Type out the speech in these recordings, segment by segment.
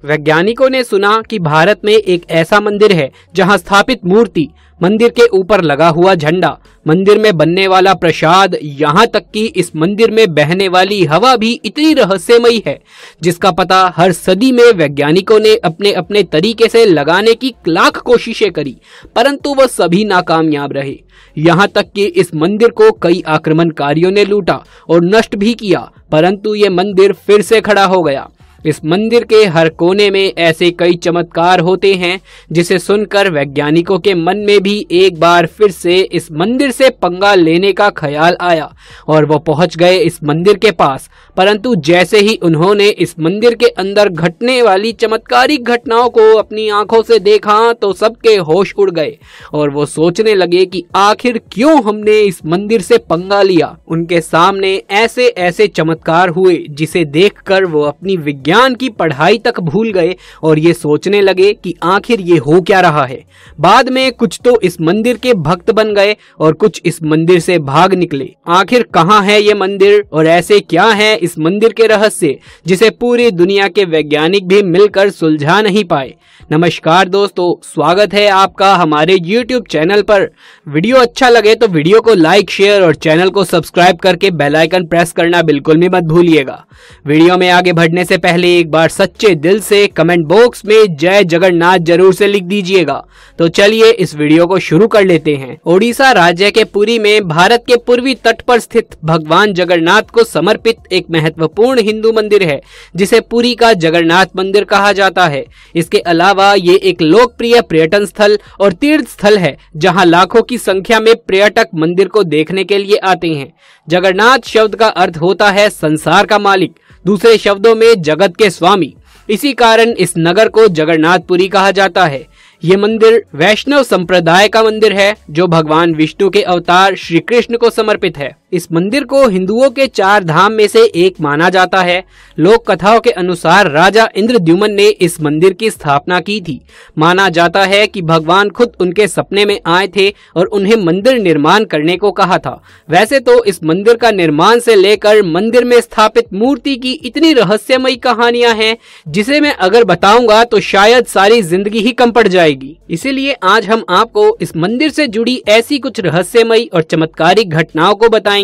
वैज्ञानिकों ने सुना कि भारत में एक ऐसा मंदिर है जहां स्थापित मूर्ति, मंदिर के ऊपर लगा हुआ झंडा, मंदिर में बनने वाला प्रसाद, यहाँ तक कि इस मंदिर में बहने वाली हवा भी इतनी रहस्यमयी है जिसका पता हर सदी में वैज्ञानिकों ने अपने अपने तरीके से लगाने की लाख कोशिशें करी, परंतु वह सभी नाकामयाब रहे। यहाँ तक कि इस मंदिर को कई आक्रमणकारियों ने लूटा और नष्ट भी किया, परंतु ये मंदिर फिर से खड़ा हो गया। इस मंदिर के हर कोने में ऐसे कई चमत्कार होते हैं जिसे सुनकर वैज्ञानिकों के मन में भी एक बार फिर से इस मंदिर से पंगा लेने का ख्याल आया और वो पहुंच गए इस मंदिर के पास। परंतु जैसे ही उन्होंने इस मंदिर के अंदर घटने वाली चमत्कारिक घटनाओं को अपनी आंखों से देखा तो सबके होश उड़ गए और वो सोचने लगे कि आखिर क्यों हमने इस मंदिर से पंगा लिया। उनके सामने ऐसे ऐसे चमत्कार हुए जिसे देखकर वो अपनी विज्ञान की पढ़ाई तक भूल गए और ये सोचने लगे कि आखिर ये हो क्या रहा है। बाद में कुछ तो इस मंदिर के भक्त बन गए और कुछ इस मंदिर से भाग निकले। आखिर कहाँ है ये मंदिर और ऐसे क्या है इस मंदिर के रहस्य जिसे पूरी दुनिया के वैज्ञानिक भी मिलकर सुलझा नहीं पाए। नमस्कार दोस्तों, स्वागत है आपका हमारे YouTube चैनल पर। वीडियो अच्छा लगे तो वीडियो को लाइक, शेयर और चैनल को सब्सक्राइब करके बेल आइकन प्रेस करना बिल्कुल भी मत भूलिएगा। वीडियो में आगे बढ़ने से पहले एक बार सच्चे दिल से कमेंट बॉक्स में जय जगन्नाथ जरूर से लिख दीजिएगा। तो चलिए इस वीडियो को शुरू कर लेते हैं। ओडिशा राज्य के पुरी में भारत के पूर्वी तट पर स्थित भगवान जगन्नाथ को समर्पित एक महत्वपूर्ण हिंदू मंदिर है जिसे पुरी का जगन्नाथ मंदिर कहा जाता है। इसके अलावा ये एक लोकप्रिय पर्यटन स्थल और तीर्थ स्थल है जहां लाखों की संख्या में पर्यटक मंदिर को देखने के लिए आते हैं। जगन्नाथ शब्द का अर्थ होता है संसार का मालिक, दूसरे शब्दों में जगत के स्वामी। इसी कारण इस नगर को जगन्नाथपुरी कहा जाता है। ये मंदिर वैष्णव संप्रदाय का मंदिर है जो भगवान विष्णु के अवतार श्री कृष्ण को समर्पित है। इस मंदिर को हिंदुओं के 4 धाम में से एक माना जाता है। लोक कथाओं के अनुसार राजा इंद्रद्युम्न ने इस मंदिर की स्थापना की थी। माना जाता है कि भगवान खुद उनके सपने में आए थे और उन्हें मंदिर निर्माण करने को कहा था। वैसे तो इस मंदिर का निर्माण से लेकर मंदिर में स्थापित मूर्ति की इतनी रहस्यमयी कहानियां हैं जिसे मैं अगर बताऊंगा तो शायद सारी जिंदगी ही कम पड़ जाएगी। इसीलिए आज हम आपको इस मंदिर से जुड़ी ऐसी कुछ रहस्यमयी और चमत्कारिक घटनाओं को बताएंगे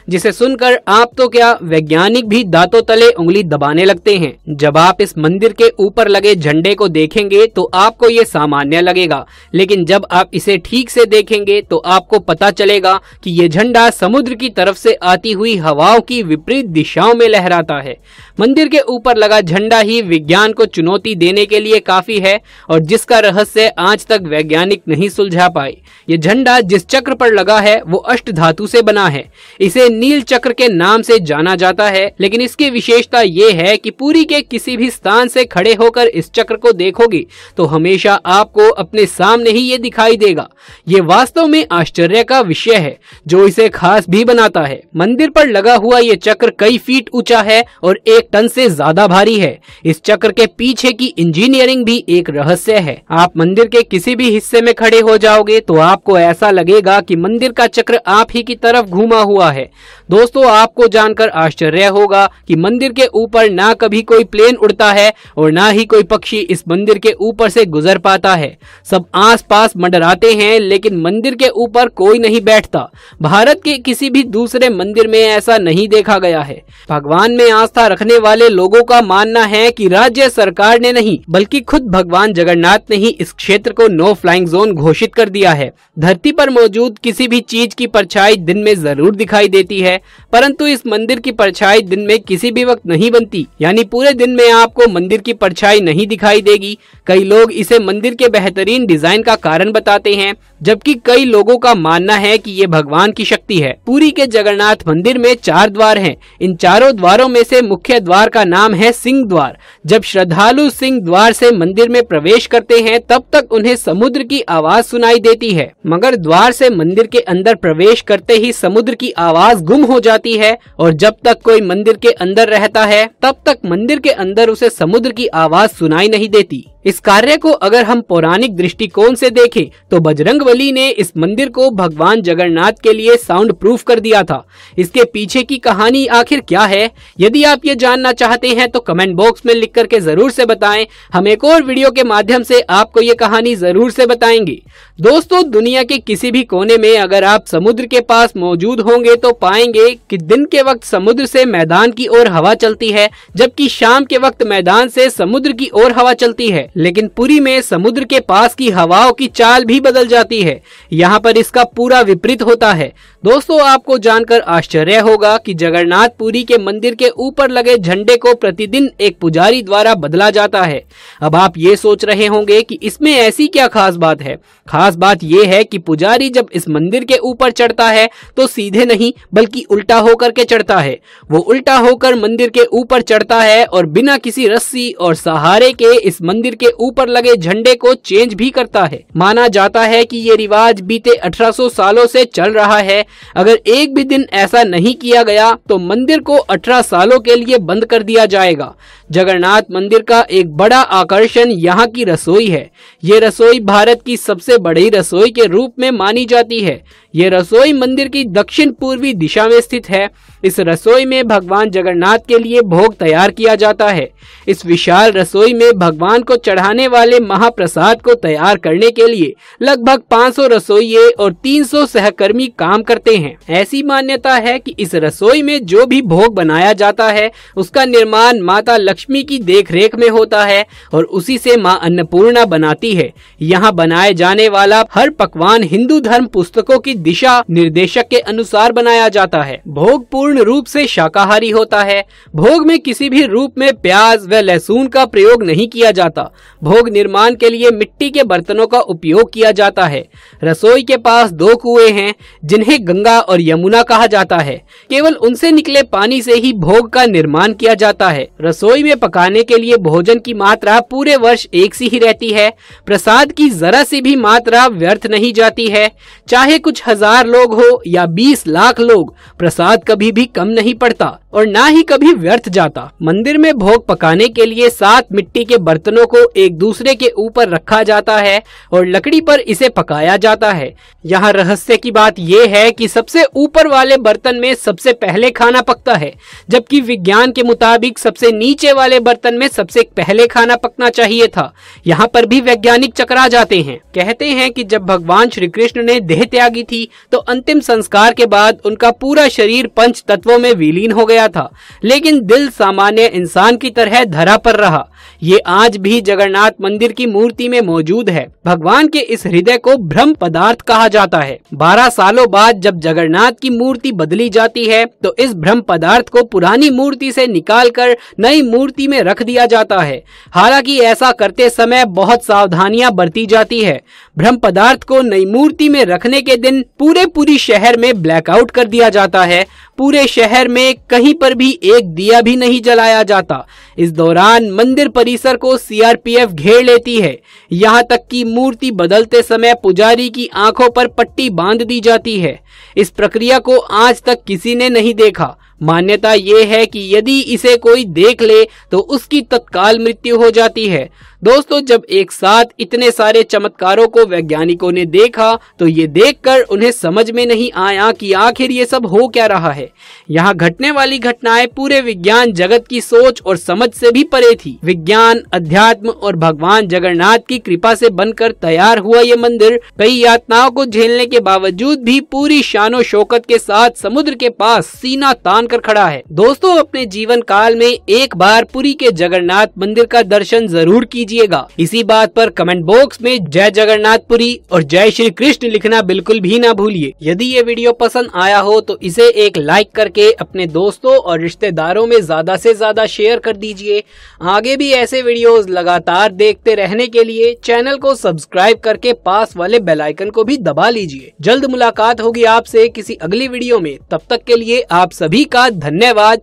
जिसे सुनकर आप तो क्या वैज्ञानिक भी दांतों तले उंगली दबाने लगते हैं। जब आप इस मंदिर के ऊपर लगे झंडे को देखेंगे तो आपको ये सामान्य लगेगा, लेकिन जब आप इसे ठीक से देखेंगे तो आपको पता चलेगा कि ये झंडा समुद्र की तरफ से आती हुई हवाओं की विपरीत दिशाओं में लहराता है। मंदिर के ऊपर लगा झंडा ही विज्ञान को चुनौती देने के लिए काफी है और जिसका रहस्य आज तक वैज्ञानिक नहीं सुलझा पाए। ये झंडा जिस चक्र पर लगा है वो अष्ट धातु से बना है। इसे नील चक्र के नाम से जाना जाता है, लेकिन इसकी विशेषता ये है कि पुरी के किसी भी स्थान से खड़े होकर इस चक्र को देखोगे तो हमेशा आपको अपने सामने ही ये दिखाई देगा। ये वास्तव में आश्चर्य का विषय है जो इसे खास भी बनाता है। मंदिर पर लगा हुआ ये चक्र कई फीट ऊंचा है और 1 टन से ज्यादा भारी है। इस चक्र के पीछे की इंजीनियरिंग भी एक रहस्य है। आप मंदिर के किसी भी हिस्से में खड़े हो जाओगे तो आपको ऐसा लगेगा कि मंदिर का चक्र आप ही की तरफ घूमा हुआ है। दोस्तों, आपको जानकर आश्चर्य होगा कि मंदिर के ऊपर ना कभी कोई प्लेन उड़ता है और ना ही कोई पक्षी इस मंदिर के ऊपर से गुजर पाता है। सब आसपास मंडराते हैं लेकिन मंदिर के ऊपर कोई नहीं बैठता। भारत के किसी भी दूसरे मंदिर में ऐसा नहीं देखा गया है। भगवान में आस्था रखने वाले लोगों का मानना है कि राज्य सरकार ने नहीं बल्कि खुद भगवान जगन्नाथ ने ही इस क्षेत्र को नो फ्लाइंग जोन घोषित कर दिया है। धरती पर मौजूद किसी भी चीज की परछाई दिन में जरूर दिखाई देती है, परंतु इस मंदिर की परछाई दिन में किसी भी वक्त नहीं बनती, यानी पूरे दिन में आपको मंदिर की परछाई नहीं दिखाई देगी। कई लोग इसे मंदिर के बेहतरीन डिजाइन का कारण बताते हैं, जबकि कई लोगों का मानना है कि ये भगवान की शक्ति है। पुरी के जगन्नाथ मंदिर में 4 द्वार हैं। इन चारों द्वारों में से मुख्य द्वार का नाम है सिंह द्वार। जब श्रद्धालु सिंह द्वार से मंदिर में प्रवेश करते हैं तब तक उन्हें समुद्र की आवाज सुनाई देती है, मगर द्वार से मंदिर के अंदर प्रवेश करते ही समुद्र की आवाज गुम हो जाती है और जब तक कोई मंदिर के अंदर रहता है तब तक मंदिर के अंदर उसे समुद्र की आवाज सुनाई नहीं देती। इस कार्य को अगर हम पौराणिक दृष्टिकोण से देखें तो बजरंगबली ने इस मंदिर को भगवान जगन्नाथ के लिए साउंड प्रूफ कर दिया था। इसके पीछे की कहानी आखिर क्या है, यदि आप ये जानना चाहते हैं तो कमेंट बॉक्स में लिख करके जरूर से बताएं। हम एक और वीडियो के माध्यम से आपको ये कहानी जरूर से बताएंगे। दोस्तों, दुनिया के किसी भी कोने में अगर आप समुद्र के पास मौजूद होंगे तो पाएंगे कि दिन के वक्त समुद्र से मैदान की ओर हवा चलती है, जबकि शाम के वक्त मैदान से समुद्र की ओर हवा चलती है। लेकिन पुरी में समुद्र के पास की हवाओं की चाल भी बदल जाती है। यहाँ पर इसका पूरा विपरीत होता है। दोस्तों, आपको जानकर आश्चर्य होगा कि जगन्नाथपुरी के मंदिर के ऊपर लगे झंडे को प्रतिदिन एक पुजारी द्वारा बदला जाता है। अब आप ये सोच रहे होंगे कि इसमें ऐसी क्या खास बात है। खास बात यह है कि पुजारी जब इस मंदिर के ऊपर चढ़ता है तो सीधे नहीं बल्कि उल्टा होकर के चढ़ता है। वो उल्टा होकर मंदिर के ऊपर चढ़ता है और बिना किसी रस्सी और सहारे के इस मंदिर के ऊपर लगे झंडे को चेंज भी करता है। माना जाता है कि ये रिवाज बीते 1800 सालों से चल रहा है। अगर एक भी दिन ऐसा नहीं किया गया तो मंदिर को 18 सालों के लिए बंद कर दिया जाएगा। जगन्नाथ मंदिर का एक बड़ा आकर्षण यहाँ की रसोई है। ये रसोई भारत की सबसे बड़ी रसोई के रूप में मानी जाती है। ये रसोई मंदिर की दक्षिण पूर्वी दिशा में स्थित है। इस रसोई में भगवान जगन्नाथ के लिए भोग तैयार किया जाता है। इस विशाल रसोई में भगवान को चढ़ाने वाले महाप्रसाद को तैयार करने के लिए लगभग 500 रसोइये और 300 सहकर्मी काम करते हैं। ऐसी मान्यता है कि इस रसोई में जो भी भोग बनाया जाता है उसका निर्माण माता लक्ष्मी की देखरेख में होता है और उसी से मां अन्नपूर्णा बनाती है। यहाँ बनाए जाने वाला हर पकवान हिंदू धर्म पुस्तकों की दिशा निर्देशक के अनुसार बनाया जाता है। भोग पूर्ण रूप से शाकाहारी होता है। भोग में किसी भी रूप में प्याज व लहसुन का प्रयोग नहीं किया जाता। भोग निर्माण के लिए मिट्टी के बर्तनों का उपयोग किया जाता है। रसोई के पास 2 कुएं हैं जिन्हें गंगा और यमुना कहा जाता है। केवल उनसे निकले पानी से ही भोग का निर्माण किया जाता है। रसोई में पकाने के लिए भोजन की मात्रा पूरे वर्ष एक सी ही रहती है। प्रसाद की जरा सी भी मात्रा व्यर्थ नहीं जाती है। चाहे कुछ 1000 लोग हो या 20 लाख लोग, प्रसाद कभी भी कम नहीं पड़ता और ना ही कभी व्यर्थ जाता। मंदिर में भोग पकाने के लिए 7 मिट्टी के बर्तनों को एक दूसरे के ऊपर रखा जाता है और लकड़ी पर इसे पकाया जाता है। यहाँ रहस्य की बात यह है कि सबसे ऊपर वाले बर्तन में सबसे पहले खाना पकता है, जबकि विज्ञान के मुताबिक सबसे नीचे वाले बर्तन में सबसे पहले खाना पकना चाहिए था। यहाँ पर भी वैज्ञानिक चकरा जाते हैं। कहते हैं कि जब भगवान श्री कृष्ण ने देह त्यागी थी तो अंतिम संस्कार के बाद उनका पूरा शरीर पंच तत्वों में विलीन हो गया था, लेकिन दिल सामान्य इंसान की तरह धरा पर रहा। ये आज भी जगन्नाथ मंदिर की मूर्ति में मौजूद है। भगवान के इस हृदय को ब्रह्म पदार्थ कहा जाता है। 12 सालों बाद जब जगन्नाथ की मूर्ति बदली जाती है तो इस ब्रह्म पदार्थ को पुरानी मूर्ति से निकालकर नई मूर्ति में रख दिया जाता है। हालांकि ऐसा करते समय बहुत सावधानियां बरती जाती है। ब्रह्म पदार्थ को नई मूर्ति में रखने के दिन पूरी शहर में ब्लैकआउट कर दिया जाता है। पूरे शहर में कहीं पर भी एक दिया भी नहीं जलाया जाता। इस दौरान मंदिर परिसर को सीआरपीएफ घेर लेती है। यहाँ तक कि मूर्ति बदलते समय पुजारी की आंखों पर पट्टी बांध दी जाती है। इस प्रक्रिया को आज तक किसी ने नहीं देखा। मान्यता ये है कि यदि इसे कोई देख ले तो उसकी तत्काल मृत्यु हो जाती है। दोस्तों, जब एक साथ इतने सारे चमत्कारों को वैज्ञानिकों ने देखा तो ये देखकर उन्हें समझ में नहीं आया कि आखिर ये सब हो क्या रहा है। यहाँ घटने वाली घटनाएं पूरे विज्ञान जगत की सोच और समझ से भी परे थी। विज्ञान, अध्यात्म और भगवान जगन्नाथ की कृपा से बनकर तैयार हुआ ये मंदिर कई यातनाओं को झेलने के बावजूद भी पूरी शानो शौकत के साथ समुद्र के पास सीना तान कर खड़ा है। दोस्तों, अपने जीवन काल में एक बार पुरी के जगन्नाथ मंदिर का दर्शन जरूर कीजिएगा। इसी बात पर कमेंट बॉक्स में जय जगन्नाथपुरी और जय श्री कृष्ण लिखना बिल्कुल भी ना भूलिए। यदि ये वीडियो पसंद आया हो तो इसे एक लाइक करके अपने दोस्तों और रिश्तेदारों में ज्यादा से ज्यादा शेयर कर दीजिए। आगे भी ऐसे वीडियोस लगातार देखते रहने के लिए चैनल को सब्सक्राइब करके पास वाले बेल आइकन को भी दबा लीजिए। जल्द मुलाकात होगी आपसे किसी अगली वीडियो में। तब तक के लिए आप सभी का धन्यवाद।